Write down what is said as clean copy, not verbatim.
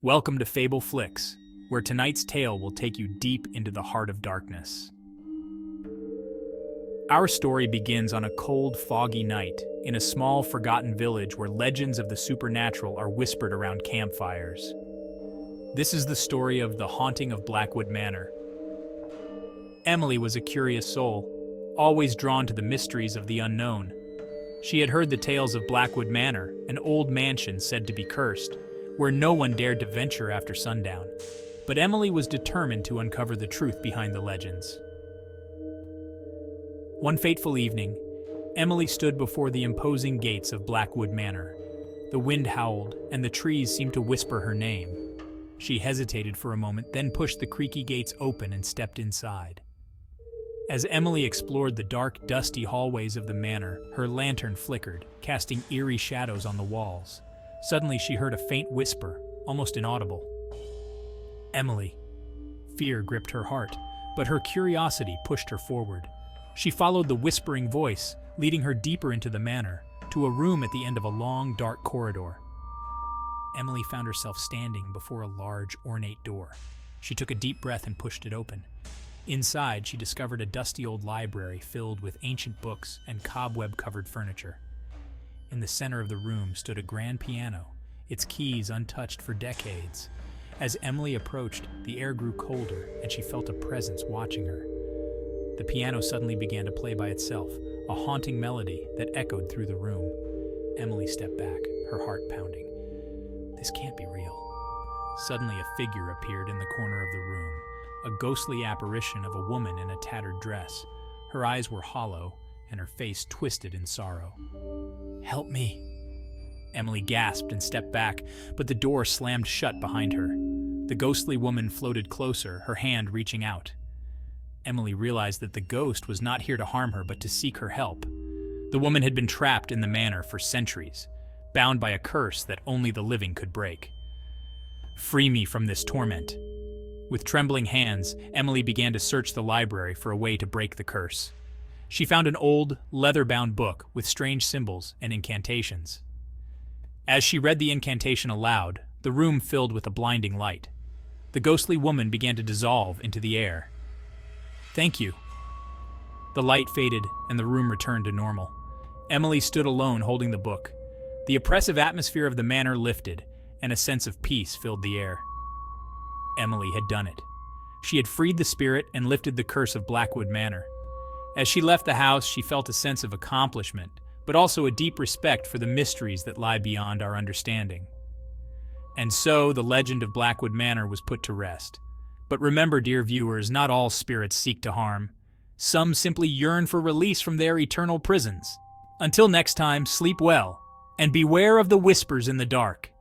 Welcome to Fable Flix, where tonight's tale will take you deep into the heart of darkness. Our story begins on a cold, foggy night in a small, forgotten village where legends of the supernatural are whispered around campfires. This is the story of the haunting of Blackwood Manor. Emily was a curious soul, always drawn to the mysteries of the unknown. She had heard the tales of Blackwood Manor, an old mansion said to be cursed, where no one dared to venture after sundown. But Emily was determined to uncover the truth behind the legends. One fateful evening, Emily stood before the imposing gates of Blackwood Manor. The wind howled, and the trees seemed to whisper her name. She hesitated for a moment, then pushed the creaky gates open and stepped inside. As Emily explored the dark, dusty hallways of the manor, her lantern flickered, casting eerie shadows on the walls. Suddenly, she heard a faint whisper, almost inaudible. Emily. Fear gripped her heart, but her curiosity pushed her forward. She followed the whispering voice, leading her deeper into the manor, to a room at the end of a long, dark corridor. Emily found herself standing before a large, ornate door. She took a deep breath and pushed it open. Inside, she discovered a dusty old library filled with ancient books and cobweb-covered furniture. In the center of the room stood a grand piano, its keys untouched for decades. As Emily approached, the air grew colder, and she felt a presence watching her. The piano suddenly began to play by itself, a haunting melody that echoed through the room. Emily stepped back, her heart pounding. This can't be real. Suddenly, a figure appeared in the corner of the room, a ghostly apparition of a woman in a tattered dress. Her eyes were hollow, and her face twisted in sorrow. "Help me!" Emily gasped and stepped back, but the door slammed shut behind her. The ghostly woman floated closer, her hand reaching out. Emily realized that the ghost was not here to harm her, but to seek her help. The woman had been trapped in the manor for centuries, bound by a curse that only the living could break. "Free me from this torment." With trembling hands, Emily began to search the library for a way to break the curse. She found an old, leather-bound book with strange symbols and incantations. As she read the incantation aloud, the room filled with a blinding light. The ghostly woman began to dissolve into the air. "Thank you." The light faded, and the room returned to normal. Emily stood alone holding the book. The oppressive atmosphere of the manor lifted, and a sense of peace filled the air. Emily had done it. She had freed the spirit and lifted the curse of Blackwood Manor. As she left the house, she felt a sense of accomplishment, but also a deep respect for the mysteries that lie beyond our understanding. And so, the legend of Blackwood Manor was put to rest. But remember, dear viewers, not all spirits seek to harm. Some simply yearn for release from their eternal prisons. Until next time, sleep well, and beware of the whispers in the dark.